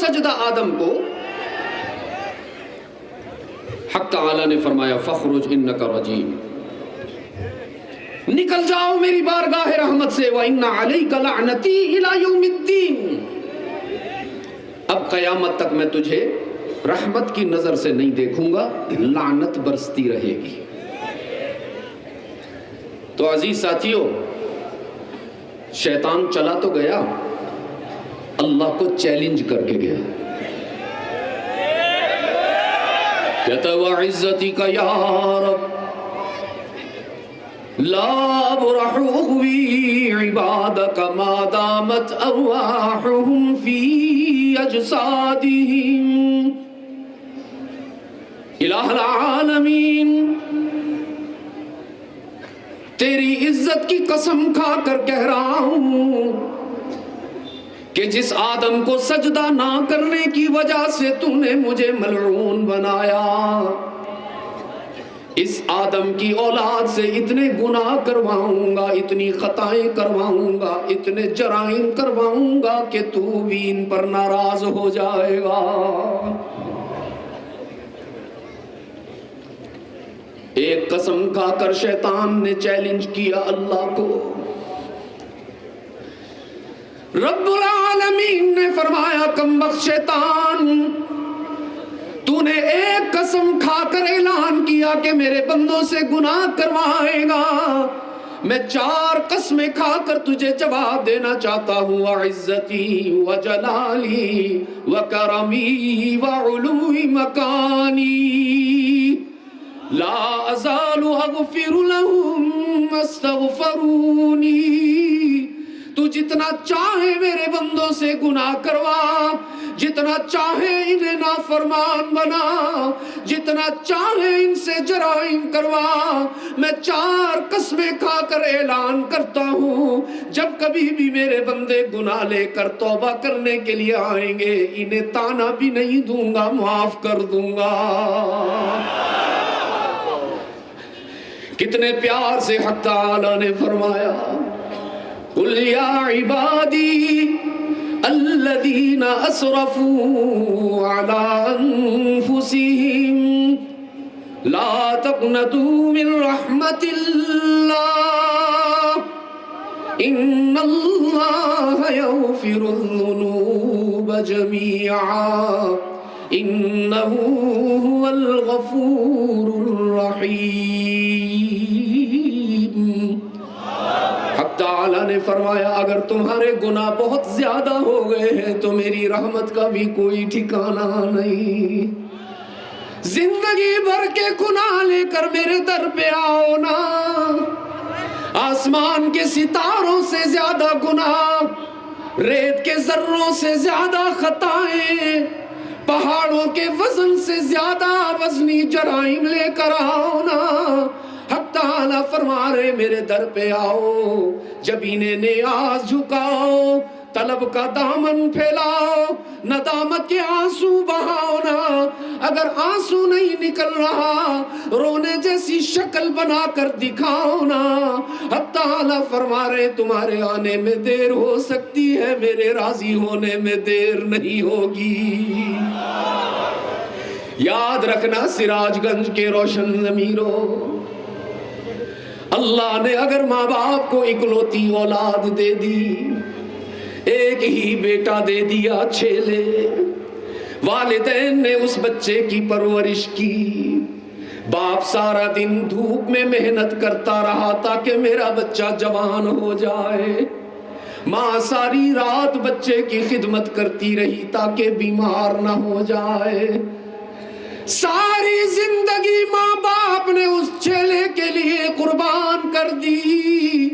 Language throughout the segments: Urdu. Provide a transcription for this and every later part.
سجدہ آدم کو، حق تعالی نے فرمایا فخرج انک رجیم، نکل جاؤ میری بارگاہ رحمت سے، وَإِنَّ عَلَيْكَ لَعْنَتِي إِلَى يَوْمِ الدِّينِ، اب قیامت تک میں تجھے رحمت کی نظر سے نہیں دیکھوں گا، لعنت برستی رہے گی۔ تو عزیز ساتھیو، شیطان چلا تو گیا، اللہ کو چیلنج کر کے گیا، کہتا وَعِزَّتِكَ يَا رَبْ لا أبرح أغوي عبادك ما دامت أرواحهم في أجسادهم، الہ العالمین تیری عزت کی قسم کھا کر کہہ رہا ہوں کہ جس آدم کو سجدہ نہ کرنے کی وجہ سے تو نے مجھے ملعون بنایا، اس آدم کی اولاد سے اتنے گناہ کرواؤں گا، اتنی خطائیں کرواؤں گا، اتنے جرائم کرواؤں گا کہ تو بھی ان پر ناراض ہو جائے گا۔ ایک قسم کھا کر شیطان نے چیلنج کیا اللہ کو، رب العالمین نے فرمایا کم بخت شیطان، تو نے ایک قسم کھا کر اعلان کیا کہ میرے بندوں سے گناہ کروائے گا، میں 4 قسمیں کھا کر تجھے جواب دینا چاہتا ہوں، وعزتی وجلالی وکرمی وعلو مکانی لا ازال اغفر لهم استغفرونی، تو جتنا چاہے میرے بندوں سے گناہ کروا، جتنا چاہے انہیں نافرمان بنا، جتنا چاہے ان سے جرائم کروا، میں 4 قسمیں کھا کر اعلان کرتا ہوں جب کبھی بھی میرے بندے گناہ لے کر توبہ کرنے کے لیے آئیں گے، انہیں تانا بھی نہیں دوں گا، معاف کر دوں گا۔ کتنے پیار سے حق تعالی نے فرمایا قُلْ يَا عِبَادِي الَّذِينَ أَسْرَفُوا عَلَىٰ أَنفُسِهِمْ لَا تَقْنَطُوا مِن رَحْمَةِ اللَّهِ إِنَّ اللَّهَ يَغْفِرُ الذُّنُوبَ جَمِيعًا إِنَّهُ هُوَ الْغَفُورُ الرَّحِيمُ۔ حق تعالیٰ نے فرمایا اگر تمہارے گناہ بہت زیادہ ہو گئے ہیں تو میری رحمت کا بھی کوئی ٹھکانہ نہیں، زندگی بھر کے گناہ لے کر میرے در پہ آؤ نا، آسمان کے ستاروں سے زیادہ گناہ، ریت کے ذروں سے زیادہ خطائیں، پہاڑوں کے وزن سے زیادہ وزنی جرائم لے کر آؤ نا، حق تعالیٰ فرما رہے میرے در پہ آؤ، جب انہیں نیاز جھکاؤ، طلب کا دامن پھیلاؤ، ندامت کے آنسو بہاؤ نا، اگر آنسو نہیں نکل رہا رونے جیسی شکل بنا کر دکھاؤ نا، حق تعالیٰ فرما رہے تمہارے آنے میں دیر ہو سکتی ہے، میرے راضی ہونے میں دیر نہیں ہوگی۔ یاد رکھنا سراج گنج کے روشن ضمیروں، اللہ نے اگر ماں باپ کو اکلوتی اولاد دے دی، ایک ہی بیٹا دے دیا چھیلے، والدین نے اس بچے کی پرورش کی، باپ سارا دن دھوپ میں محنت کرتا رہا تاکہ میرا بچہ جوان ہو جائے، ماں ساری رات بچے کی خدمت کرتی رہی تاکہ بیمار نہ ہو جائے، ساری زندگی ماں باپ نے اس چھیلے کے لیے قربان کر دی،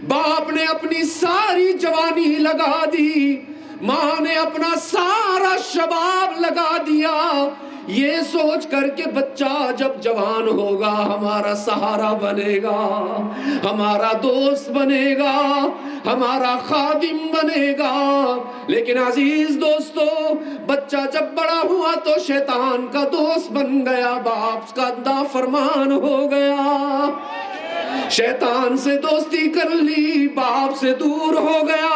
باپ نے اپنی ساری جوانی لگا دی، ماں نے اپنا سارا شباب لگا دیا، یہ سوچ کر کے بچہ جب جوان ہوگا ہمارا سہارا بنے گا، ہمارا دوست بنے گا، ہمارا خادم بنے گا، لیکن عزیز دوستو بچہ جب بڑا ہوا تو شیطان کا دوست بن گیا، باپ کا نافرمان ہو گیا، شیطان سے دوستی کر لی، باپ سے دور ہو گیا،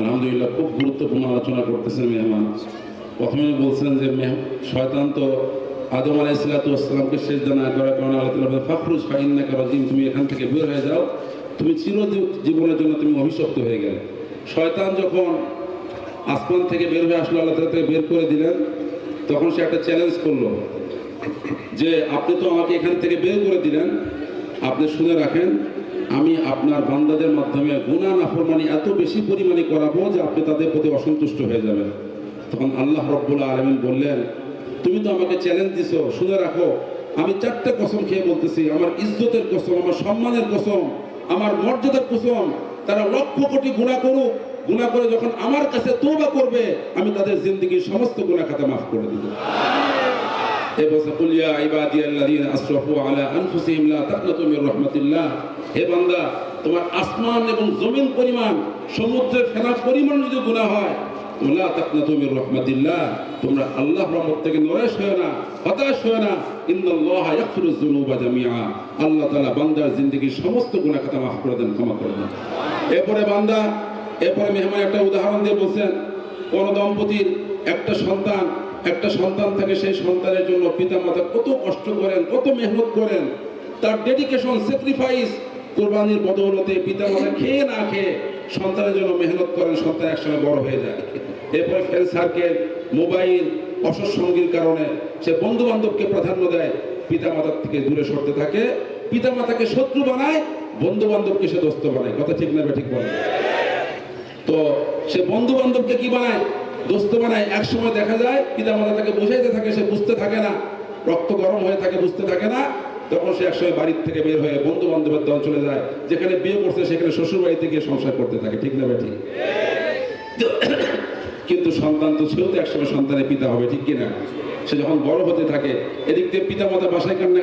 আলহামদুলিল্লাহ, খুব গুরুত্বপূর্ণ আলোচনা করতেছেন মেহমান। প্রথমে বলছেন যে শয়তান তো আদম আলাইহিসসালামকে সিজদা না করার কারণে আল্লাহ তাআলা বলেন ফাখরুজ ফাইন্নাকা রাজিম, তুমি এখান থেকে বের হয়ে যাও, তুমি চির জীবনের জন্য তুমি অভিশপ্ত হয়ে গেলে। শয়তান যখন আসমান থেকে বের হয়ে আসলো, আল্লাহ তাআলা তাকে বের করে দিলেন, তখন সে একটা চ্যালেঞ্জ করলো যে আপনি তো আমাকে এখান থেকে বের করে দিলেন, আপনি শুনে রাখেন আমি আপনার বান্দাদের মাধ্যমে গুনাহ নাফরমানি এত বেশি পরিমাণে করাবো যে আপনি তাদের প্রতি অসন্তুষ্ট হয়ে যাবেন। তখন আল্লাহ রাব্বুল আলামিন বললেন, তুমি তো আমাকে চ্যালেঞ্জ দিছো, শুনে রাখো আমি চারটা কসম খেয়ে বলতেছি, আমার ইজ্জতের কসম, আমার সম্মানের কসম, আমার মর্যাদার কসম, তারা লক্ষ কোটি গুনাহ করুক, গুনাহ করে যখন আমার কাছে তওবা করবে আমি তাদের জিন্দেগীর সমস্ত গুনাহ খাতা মাফ করে দিব। হে বান্দা, তোমার আসমান এবং জমিন পরিমাণ, সমুদ্রের ফেনার পরিমাণ যদি গুনাহ হয়, লা তাকনাতু মির রাহমাতিল্লাহ, তোমরা আল্লাহর রহমত থেকে নড়াস হয় না, হতাশ হয় না। ইন্নাল্লাহা ইয়াগফিরুয যুনুবা জামিআ, আল্লাহ তাআলা বান্দার জিন্দেগীর সমস্ত গুনাহ খাতা মাফ করে দেন, ক্ষমা করে দেন। এরপরে মেহমান একটা উদাহরণ দিয়ে বলছেন, কোন দম্পতির একটা সন্তান থাকে, সেই সন্তানের জন্য পিতামাতা কত কষ্ট করেন, কত মেহনত করেন, তার ডেডিকেশন, স্যাক্রিফাইস, কোরবানির বদৌলতে পিতামাতা খেয়ে না খেয়ে সন্তানের জন্য মেহনত করেন, সন্তান একসময় বড় হয়ে যায়। এরপরে ফ্রেন্ড সার্কেল, মোবাইল, অসৎসঙ্গীর কারণে সে বন্ধু বান্ধবকে প্রাধান্য দেয়, পিতামাতার থেকে দূরে সরতে থাকে, পিতামাতাকে শত্রু বানায়, বন্ধু বান্ধবকে সে দোস্ত বানায়। কথা ঠিক না ঠিক বলে? তো সে বন্ধু বান্ধবকে কি বানায়? দোস্ত বানায়, এক সময় দেখা যায় পিতা মাতা তাকে বুঝাইতে থাকে, সে বুঝতে থাকে না, রক্ত গরম হয়ে থাকে, বুঝতে থাকে না, তখন সে একসময় বাড়ির থেকে বের হয়ে বন্ধু বান্ধবের দল চলে যায়, যেখানে বিয়ে করছে সেখানে শ্বশুর বাড়িতে গিয়ে সংসার করতে থাকে, ঠিক না ঠিক? কিন্তু সন্তান তো ছেলেও তো একসময় সন্তানের পিতা হবে, ঠিক কিনা? সে যখন বড় হতে থাকে, এদিক দিয়ে পিতা মাতা বাসায় কান্নে,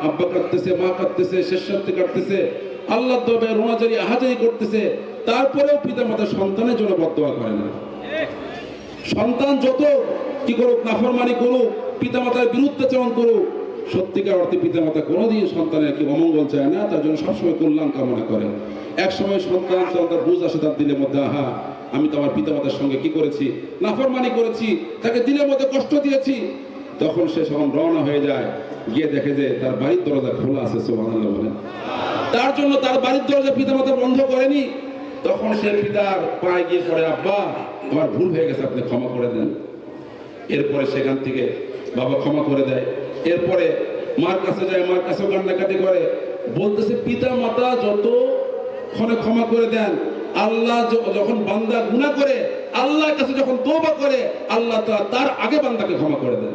আব্বা কাঁদতেছে, মা কাঁদতেছে, শেষ সাথে কাঁদতেছে, আল্লাহ দরবারে রোনাজারি আহাজারি করতেছে, তারপরেও পিতা মাতা সন্তানের জন্য বদদোয়া করে না। সন্তান যত কি করুক, নাফরমানি করুক, পিতা মাতার বিরুদ্ধাচরণ করুক, সত্যিকার অর্থে পিতা মাতা কোনোদিন সন্তানের কি অমঙ্গল চায় না, তার জন্য সবসময় কল্যাণ কামনা করেন। এক সময় সন্তান তার বুঝ আসে তার দিলের মধ্যে, আহা আমি তো আমার পিতা মাতার সঙ্গে কি করেছি, নাফরমানি করেছি, তাকে দিলের মধ্যে কষ্ট দিয়েছি, তখন সে যখন রওনা হয়ে যায়, গিয়ে দেখে যে তার বাড়ির দরজা খোলা আছে, সুবহানাল্লাহ বলেন। তার জন্য তার বাড়ির দরজা পিতা মাতা বন্ধ করেনি, তখন সে পিতার পায়ে গিয়ে পড়ে, আব্বা আমার ভুল হয়ে গেছে, আপনি ক্ষমা করে দেন। এরপরে সেখান থেকে বাবা ক্ষমা করে দেয়, এরপরে মার কাছে যায়, মার কাছেও কান্নাকাটি করে, বলতেছে পিতা মাতা যত ক্ষণে ক্ষমা করে দেন, আল্লাহ যখন বান্দা গুনাহ করে আল্লাহর কাছে যখন তওবা করে, আল্লাহ তার আগে বান্দাকে ক্ষমা করে দেন।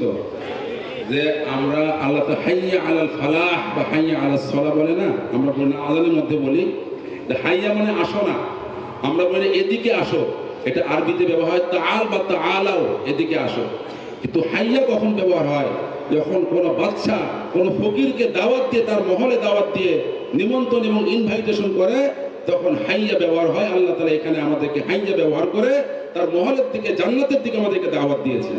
তো যে আমরা আল্লাহ তো হাইয়া আলাল ফালাহ বা হাইয়া আলাস সালাহ বলে না, আমরা বলি না, আযানের মধ্যে বলি যে হাইয়া মানে আসো না, আমরা বলি এদিকে আসো, এটা আরবিতে ব্যবহার হয় তাআল বা তাআলাও, এদিকে আসো। কিন্তু হাইয়া কখন ব্যবহার হয়? যখন কোনো বাদশা কোনো ফকিরকে দাওয়াত দিয়ে, তার মহলে দাওয়াত দিয়ে নিমন্ত্রণ এবং ইনভাইটেশন করে, তখন হাইয়া ব্যবহার হয়। আল্লাহ তাআলা এখানে আমাদেরকে হাইয়া ব্যবহার করে তার মহলের দিকে, জান্নাতের দিকে আমাদেরকে দাওয়াত দিয়েছেন।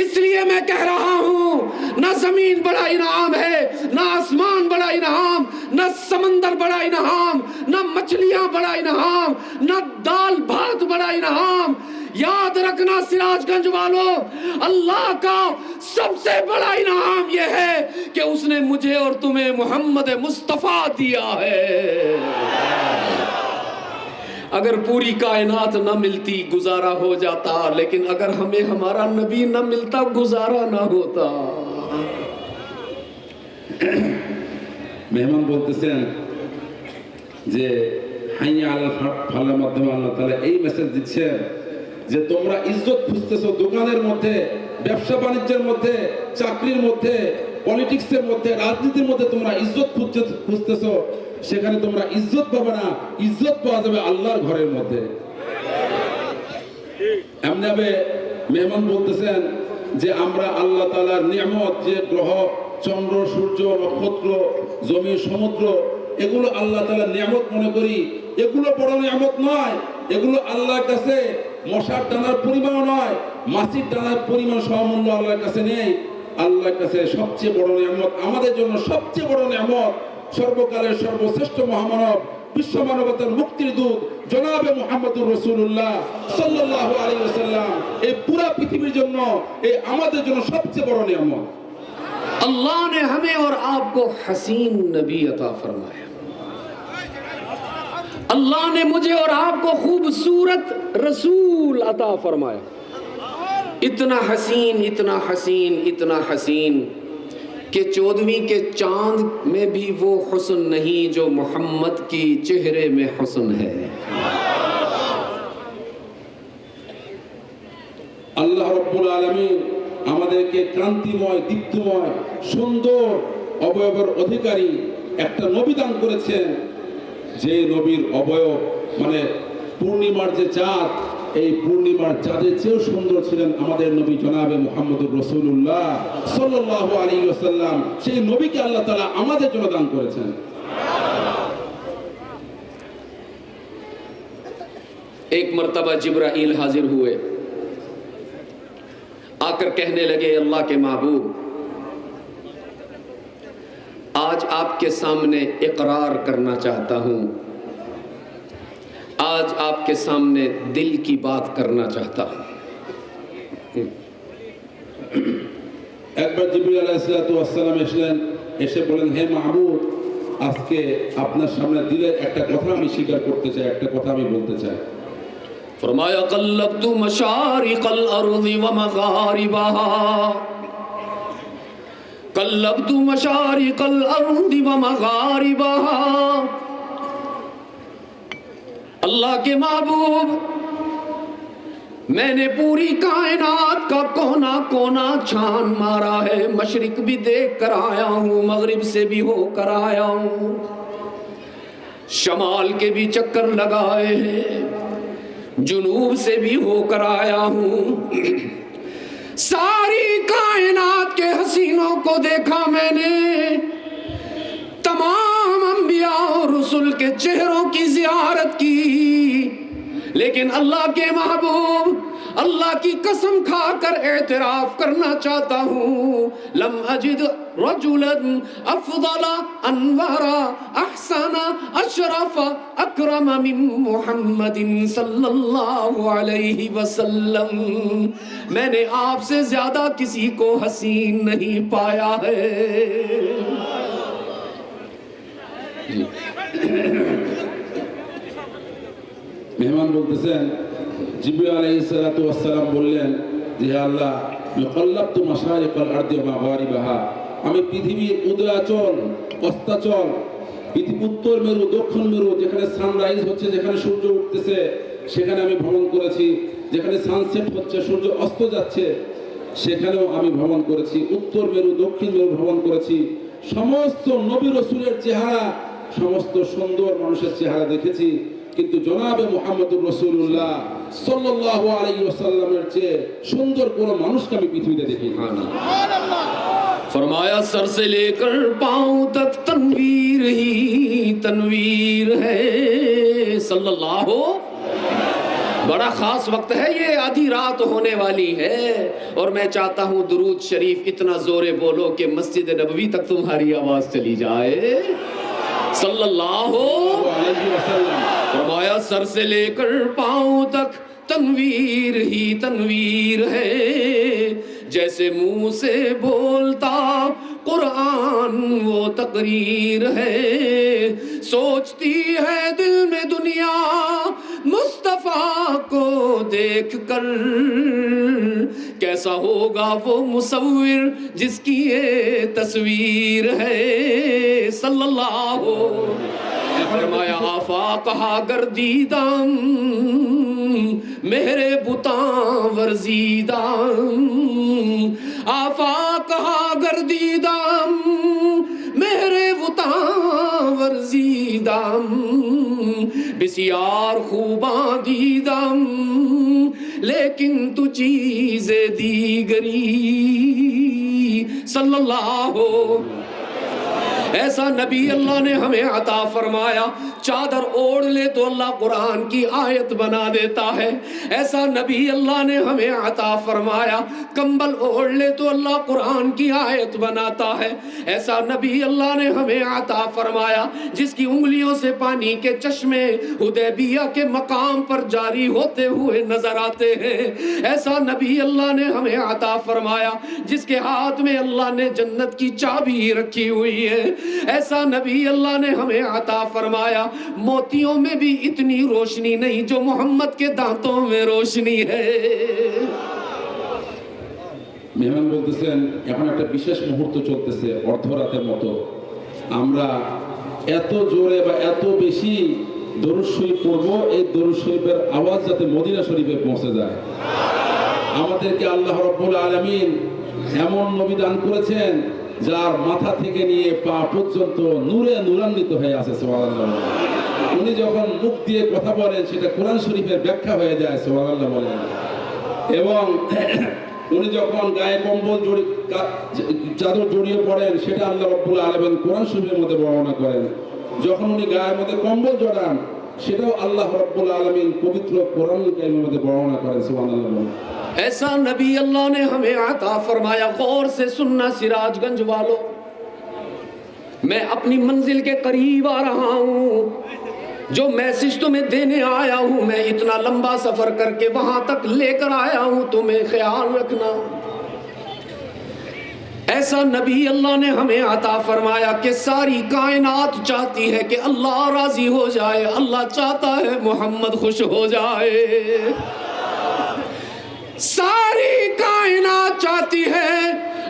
اس لیے میں کہہ رہا ہوں نہ زمین بڑا انعام ہے، نہ آسمان بڑا انعام، نہ سمندر بڑا انعام، نہ مچھلیاں بڑا انعام، نہ دال بھات بڑا انعام۔ یاد رکھنا سراج گنج والوں، اللہ کا سب سے بڑا انعام یہ ہے کہ اس نے مجھے اور تمہیں محمد مصطفیٰ دیا ہے۔ اگر پوری کائنات نہ ملتی گزارا ہو جاتا، لیکن اگر ہمیں ہمارا نبی نہ ملتا گزارا نہ ہوتا۔ মেহমান বলতেছেন যে হাইয়া আলাল ফালার মাধ্যমে আল্লাহ তাআলা এই মেসেজ দিচ্ছেন যে তোমরা ইজ্জত খুঁজতেছো দোকানের মধ্যে, ব্যবসা বাণিজ্যের মধ্যে, চাকরির মধ্যে, পলিটিক্সের মধ্যে, রাজনীতির মধ্যে তোমরা ইজ্জত খুঁজতেছো, সেখানে তোমরা ইজ্জত পাবে না, ইজ্জত পাওয়া যাবে আল্লাহর ঘরের মধ্যে। এমনিভাবে মেহমান বলতেছেন যে আমরা আল্লাহ তাআলার নিয়ামত, যে গ্রহ, চন্দ্র, সূর্য, নক্ষত্র, জমি, সমুদ্র, এগুলো আল্লাহ তাআলার নিয়ামত মনে করি। এগুলো বড় নিয়ামত নয়, এগুলো আল্লাহর কাছে মশার টানার পরিমাণ নয়, মাছির টানার পরিমাণ সমমূল্য আল্লাহর কাছে নেই। আল্লাহর কাছে সবচেয়ে বড় নিয়ামত, আমাদের জন্য সবচেয়ে বড় নিয়ামত, সর্বকালের সর্বশ্রেষ্ঠ মহামানব, বিশ্ব মানবতার মুক্তির দূত জনাবে মুহাম্মদুর রাসূলুল্লাহ সাল্লাল্লাহু আলাইহি ওয়াসাল্লাম এই পুরো পৃথিবীর জন্য, এই আমাদের জন্য সবচেয়ে বড় নিয়ামত। اللہ نے ہمیں اور آپ کو حسین نبی عطا فرمایا، اللہ نے مجھے اور آپ کو خوبصورت رسول عطا فرمایا، اتنا حسین، اتنا حسین، اتنا حسین کہ 14ویں کے چاند میں بھی وہ حسن نہیں جو محمد کی چہرے میں حسن ہے۔ আল্লাহ রাব্বুল আলামিন আমাদেরকে কান্তিময়, দীপ্তময়, সুন্দর অবয়বের অধিকারী একটা নবী দান করেছেন, যে নবীর অবয়ব মানে পূর্ণিমার যে চাঁদ, এই পূর্ণিমার চাঁদের চেয়েও সুন্দর ছিলেন আমাদের নবী জনাবে মুহাম্মদুর রাসূলুল্লাহ সাল্লাল্লাহু আলাইহি ওয়াসাল্লাম। সেই নবীকে আল্লাহ তাআলা আমাদের জন্য দান করেছেন। ایک مرتبہ جبرائیل حاضر ہوئے، آ کر کہنے لگے اللہ کے محبوب، آج آپ کے سامنے اقرار کرنا چاہتا ہوں، آج آپ کے سامنے دل کی بات کرنا چاہتا ہوں۔ একবার জিবরিল আলাইহিস সালাতু ওয়াস সালাম এসে বলেন, হে মাহবুব, আজকে আপনার সামনে দিলের একটা কথা আমি স্বীকার করতে চাই, একটা কথা আমি বলতে চাই। فرمایا قلبت مشارق الارض ومغاربها، قلبت مشارق الارض ومغاربها۔ اللہ کے محبوب، میں نے پوری کائنات کا کونا کونا چھان مارا ہے، مشرق بھی دیکھ کر آیا ہوں، مغرب سے بھی ہو کر آیا ہوں، شمال کے بھی چکر لگائے ہیں، جنوب سے بھی ہو کر آیا ہوں، ساری کائنات کے حسینوں کو دیکھا میں نے، تمام انبیاء اور رسول کے چہروں کی زیارت کی، لیکن اللہ کے محبوب، اللہ کی قسم کھا کر اعتراف کرنا چاہتا ہوں، لم اجد رجلا افضل انور احسن اشرف اکرم من محمد صلی اللہ علیہ وسلم۔ میں نے آپ سے زیادہ کسی کو حسین نہیں پایا ہے۔ মেহমান বলতেছেন, জিবরিল আলাইহিস সালাতু ওয়াস সালাম বললেন যে হে আল্লাহ, কাল্লাবতু মাশারিকাল আরদি ওয়া মাগারিবাহা, আমি পৃথিবীর উদয়াচল, অস্তাচল, পৃথিবীর উত্তর মেরু, দক্ষিণ মেরু, যেখানে সানরাইজ হচ্ছে, যেখানে সূর্য উঠতেছে, সেখানে আমি ভ্রমণ করেছি, যেখানে সানসেট হচ্ছে, সূর্য অস্ত যাচ্ছে, সেখানেও আমি ভ্রমণ করেছি, উত্তর মেরু, দক্ষিণ মেরু ভ্রমণ করেছি, সমস্ত নবী রাসূলের চেহারা, সমস্ত সুন্দর মানুষের চেহারা দেখেছি, কিন্তু জনাবে মুহাম্মদুর রাসূলুল্লাহ সাল্লাল্লাহু আলাইহি ওয়াসাল্লামের চেয়ে সুন্দর কোনো মানুষকে আমি পৃথিবীতে দেখিনি। فرمایا سر سے لے کر پاؤں تک تنویر ہی تنویر ہے، صلی اللہ بڑا خاص وقت ہے یہ، آدھی رات ہونے والی ہے، اور میں چاہتا ہوں درود شریف اتنا زورے بولو کہ مسجد نبوی تک تمہاری آواز چلی جائے صلی اللہ علیہ وسلم۔ فرمایا سر سے لے کر پاؤں تک تنویر ہی تنویر ہے، جیسے منہ سے بولتا قرآن وہ تقریر ہے، سوچتی ہے دل میں دنیا مصطفیٰ کو دیکھ کر، کیسا ہوگا وہ مصور جس کی یہ تصویر ہے صلی اللہ فرمایا آفاق ہا گردیدم میرے بتاں ورزیدم، آفاق ہا گردیدم میرے بتاں ورزیدم، بسیار خوباں دیدم لیکن تو چیز دیگری صلی اللہ ایسا نبی اللہ نے ہمیں عطا فرمایا، چادر اوڑھ لے تو اللہ قرآن کی آیت بنا دیتا ہے، ایسا نبی اللہ نے ہمیں عطا فرمایا، کمبل اوڑھ لے تو اللہ قرآن کی آیت بناتا ہے، ایسا نبی اللہ نے ہمیں عطا فرمایا جس کی انگلیوں سے پانی کے چشمے حدیبیہ کے مقام پر جاری ہوتے ہوئے نظر آتے ہیں، ایسا نبی اللہ نے ہمیں عطا فرمایا جس کے ہاتھ میں اللہ نے جنت کی چابی رکھی ہوئی ہے، ایسا نبی اللہ نے ہمیں عطا فرمایا موتیوں میں بھی اتنی روشنی نہیں جو محمد کے دانتوں میں روشنی ہے۔ মেহমান বলতেছেন এখন একটা বিশেষ মুহূর্ত চলতেছে অর্ধরাতের মতো, আমরা এত জোরে বা এত বেশি দরুদ শরীফ পড়বো, এই দরুদ শরীফের আওয়াজ যাতে মদিনা শরীফে পৌঁছে যায়। আমাদেরকে আল্লাহ রাব্বুল আলামিন এমন নবী দান করেছেন যার মাথা থেকে নিয়ে পা পর্যন্ত নূরে নূরান্বিত হয়ে আছে সুবহানাল্লাহ। উনি যখন মুখ দিয়ে কথা বলেন সেটা কোরআন শরীফের ব্যাখ্যা হয়ে যায় সুবহানাল্লাহ বলেন, এবং উনি যখন গায়ে কম্বল চাদর জড়িয়ে পড়েন সেটা আল্লাহ রাব্বুল আলামিন কোরআন শরীফের মধ্যে বর্ণনা করেন, যখন উনি গায়ের মধ্যে কম্বল জড়ান সেটাও আল্লাহ রাব্বুল আলামিন পবিত্র কোরআন কারীমের মধ্যে বর্ণনা করেন সুবহানাল্লাহ। ایسا نبی اللہ نے ہمیں عطا فرمایا، غور سے سننا سراج گنج والوں، میں اپنی منزل کے قریب آ رہا ہوں، جو میسج تمہیں دینے آیا ہوں میں اتنا لمبا سفر کر کے وہاں تک لے کر آیا ہوں، تمہیں خیال رکھنا۔ ایسا نبی اللہ نے ہمیں عطا فرمایا کہ ساری کائنات چاہتی ہے کہ اللہ راضی ہو جائے، اللہ چاہتا ہے محمد خوش ہو جائے، ساری کائنات چاہتی ہے،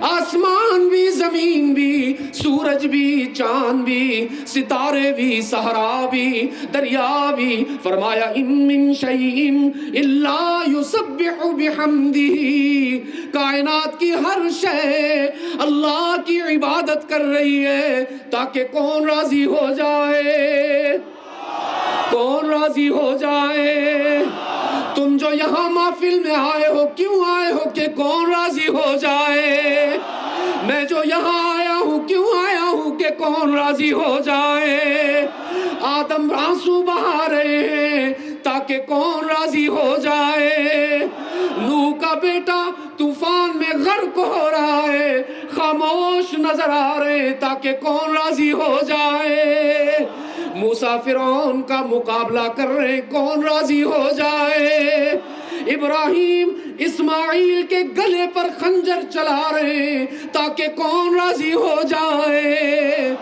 آسمان بھی زمین بھی سورج بھی چاند بھی ستارے بھی صحرا بھی دریا بھی، فرمایا ان من شیء الا یسبح بحمدہ، کائنات کی ہر شے اللہ کی عبادت کر رہی ہے تاکہ کون راضی ہو جائے، کون راضی ہو جائے۔ تم جو یہاں محفل میں آئے ہو کیوں آئے ہو کہ کون راضی ہو جائے، میں جو یہاں آیا ہوں کیوں آیا ہوں کہ کون راضی ہو جائے، آدم آنسو بہا رہے ہیں تاکہ کون راضی ہو جائے، نوح کا بیٹا طوفان میں غرق ہو رہا ہے، خاموش نظر آ رہے ہیں تاکہ کون راضی ہو جائے، موسیٰ فرعون کا مقابلہ کر رہے کون راضی ہو جائے، ابراہیم اسماعیل کے گلے پر خنجر چلا رہے تاکہ کون راضی ہو جائے،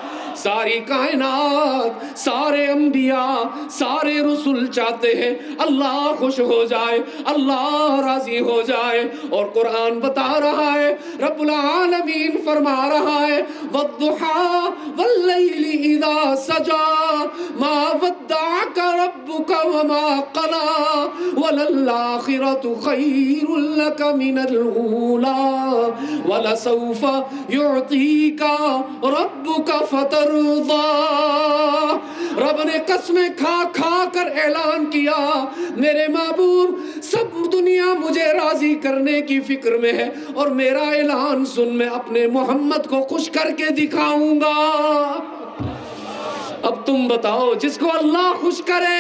ساری کائنات سارے انبیاء سارے رسول چاہتے ہیں اللہ خوش ہو جائے، اللہ راضی ہو جائے، اور قرآن بتا رہا ہے، رب العالمین فرما رہا ہے والضحى واللیل اذا سجا ما ودعك ربك وما قلى وللآخرة خیر لك من الأولى ولسوف يعطيك ربك فترضى، رب نے قسمیں کھا کھا کر اعلان کیا میرے معبود سب دنیا مجھے راضی کرنے کی فکر میں ہے، اور میرا اعلان سن میں اپنے محمد کو خوش کر کے دکھاؤں گا۔ اب تم بتاؤ جس کو اللہ خوش کرے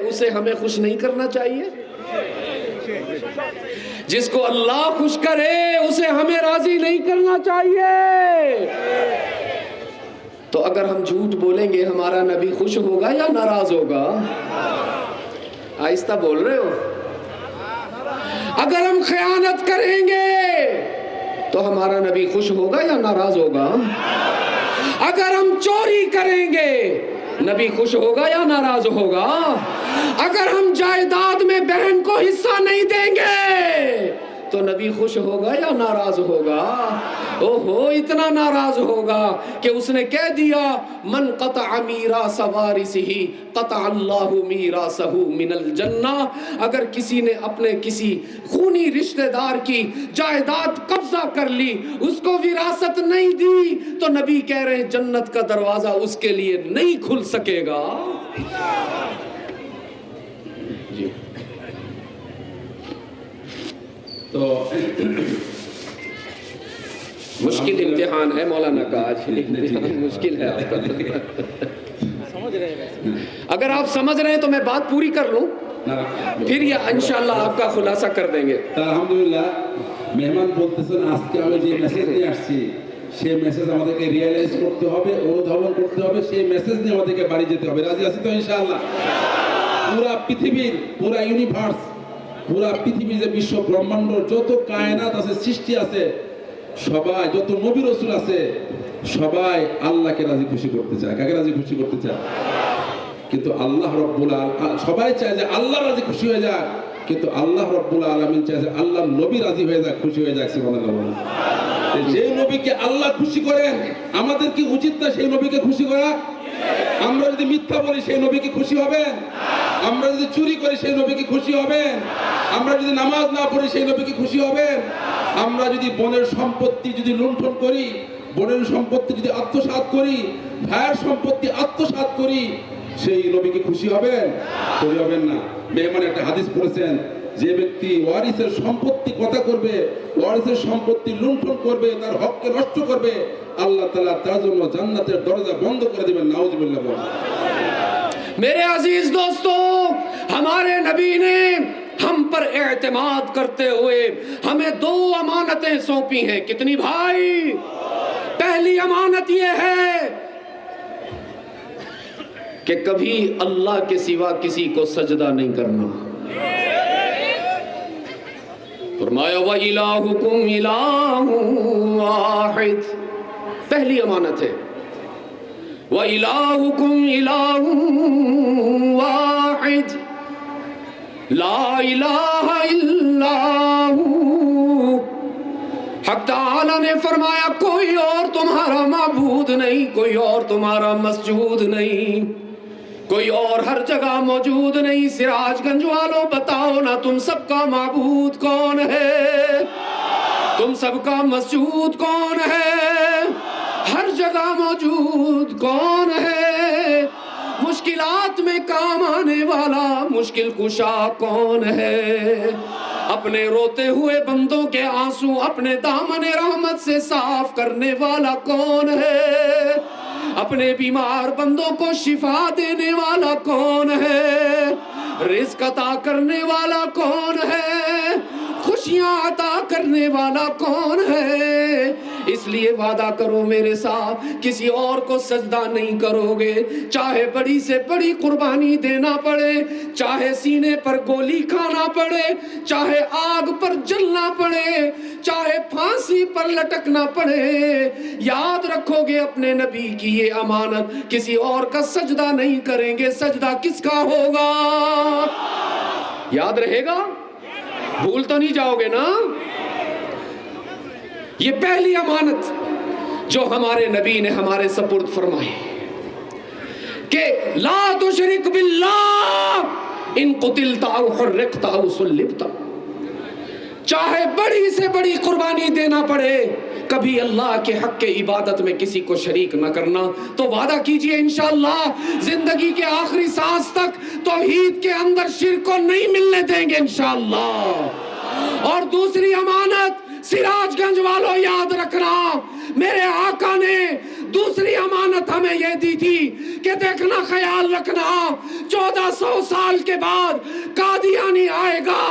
اسے ہمیں خوش نہیں کرنا چاہیے؟ جس کو اللہ خوش کرے اسے ہمیں راضی نہیں کرنا چاہیے. تو اگر ہم جھوٹ بولیں گے ہمارا نبی خوش ہوگا یا ناراض ہوگا؟ آہستہ بول رہے ہو. اگر ہم خیانت کریں گے تو ہمارا نبی خوش ہوگا یا ناراض ہوگا؟ اگر ہم چوری کریں گے نبی خوش ہوگا یا ناراض ہوگا؟ اگر ہم جائیداد میں بہن کو حصہ نہیں دیں گے تو نبی خوش ہوگا یا ناراض ہوگا؟ اوہو اتنا ناراض ہوگا کہ اس نے کہہ دیا من قطع میراث وارثہ قطع اللہ میراثہ من الجنہ. اگر کسی نے اپنے کسی خونی رشتہ دار کی جائیداد قبضہ کر لی اس کو وراثت نہیں دی تو نبی کہہ رہے ہیں جنت کا دروازہ اس کے لیے نہیں کھل سکے گا. جی تو مشکل امتحان ہے مولانا کا آج. امتحان مشکل ہے آپ کا. اگر آپ سمجھ رہے ہیں تو میں بات پوری کر لوں پھر یہ انشاءاللہ آپ کا خلاصہ کر دیں گے. আলহামদুলিল্লাহ মেহমান বলতেছেন আজকে আমি যে মেসেজ নিয়ে আসছি সেই মেসেজ আমাদেরকে রিয়েলাইজ করতে হবে, অনুধাবন করতে হবে, সেই মেসেজ নিয়ে আমাদেরকে বাড়ি যেতে হবে. রাজি আছি তো ইনশাআল্লাহ? পুরা পৃথিবীর পুরা ইউনিভার্স পুরা পৃথিবী যে বিশ্ব ব্রহ্মাণ্ড যত কায়নাত আছে সৃষ্টি আছে সবাই যত নবী রাসূল আছে সবাই আল্লাহকে রাজি খুশি করতে চায়. কাকে রাজি খুশি করতে চায়? কিন্তু আল্লাহ রব্বুল আলামিন সবাই চায় যে আল্লাহ রাজি খুশি হয়ে যাক, কিন্তু আল্লাহ রব্বুল আলামিন চায় যে আল্লাহর নবী রাজি হয়ে যাক, খুশি হয়ে যাক. সুবহানাল্লাহ. যে নবীকে আল্লাহ খুশি করেন আমাদের কি উচিত না সেই নবীকে খুশি করা? আমরা যদি মিথ্যা বলি সেই নবীকে খুশি হবেন? আমরা যদি চুরি করি সেই নবীকে খুশি হবেন? আমরা যদি নামাজ না পড়ি সেই নবীকে খুশি হবেন? আমরা যদি বোনের সম্পত্তি যদি লুণ্ঠন করি, বোনের সম্পত্তি যদি আত্মসাৎ করি, ভাইয়ের সম্পত্তি আত্মসাৎ করি, সেই নবীকে খুশি হবেন? খুশি হবেন না. মেহমান একটা হাদিস পড়েছেন যে ব্যক্তি ওয়ারিসের সম্পত্তি কথা করবে, ওয়ারিসের সম্পত্তি লুণ্ঠন করবে, তার হককে নষ্ট করবে, আল্লাহ তাআলা তার জন্য জান্নাতের দরজা বন্ধ করে দিবেন. নাউজুবিল্লাহ. میرے عزیز دوستو ہمارے نبی نے ہم پر اعتماد کرتے ہوئے ہمیں 2 امانتیں سونپی ہیں. کتنی بھائی؟ پہلی امانت یہ ہے کہ کبھی اللہ کے سوا کسی کو سجدہ نہیں کرنا. فرمایا وَإِلَٰهُكُمْ إِلَٰهٌ وَاحِدٌ. پہلی امانت ہے وَإِلَٰهُكُمْ إِلَٰهٌ وَاحِدٌ لَا إِلَٰهَ إِلَّا هُوَ. حق تعالی نے فرمایا کوئی اور تمہارا معبود نہیں، کوئی اور تمہارا مسجود نہیں، کوئی اور ہر جگہ موجود نہیں. سراج گنج والوں بتاؤ نا تم سب کا معبود کون ہے؟ تم سب کا مسجود کون ہے؟ ہر جگہ موجود کون ہے؟ مشکلات میں کام آنے والا مشکل کشا کون ہے؟ اپنے روتے ہوئے بندوں کے آنسو اپنے دامن رحمت سے صاف کرنے والا کون ہے؟ اپنے بیمار بندوں کو شفا دینے والا کون ہے؟ رزق عطا کرنے والا کون ہے؟ خوشیاں عطا کرنے والا کون ہے؟ اس لیے وعدہ کرو میرے ساتھ کسی اور کو سجدہ نہیں کرو گے، چاہے بڑی سے بڑی قربانی دینا پڑے، چاہے سینے پر گولی کھانا پڑے، چاہے آگ پر جلنا پڑے، چاہے پھانسی پر لٹکنا پڑے. یاد رکھو گے اپنے نبی کی یہ امانت، کسی اور کا سجدہ نہیں کریں گے. سجدہ کس کا ہوگا؟ یاد رہے گا؟ بھول تو نہیں جاؤ گے نا؟ یہ پہلی امانت جو ہمارے نبی نے ہمارے سپرد فرمائی کہ لا تشرک باللہ ان قتلت او حرقت او صلبت. چاہے بڑی سے بڑی قربانی دینا پڑے کبھی اللہ کے حق کے عبادت میں کسی کو شریک نہ کرنا. تو وعدہ کیجئے انشاءاللہ زندگی کے آخری سانس تک توحید کے اندر شرک کو نہیں ملنے دیں گے انشاءاللہ. اور دوسری امانت سراج گنج والوں یاد رکھنا، میرے آقا نے دوسری امانت ہمیں یہ دی تھی کہ دیکھنا خیال رکھنا 1400 سال کے بعد قادیانی آئے گا.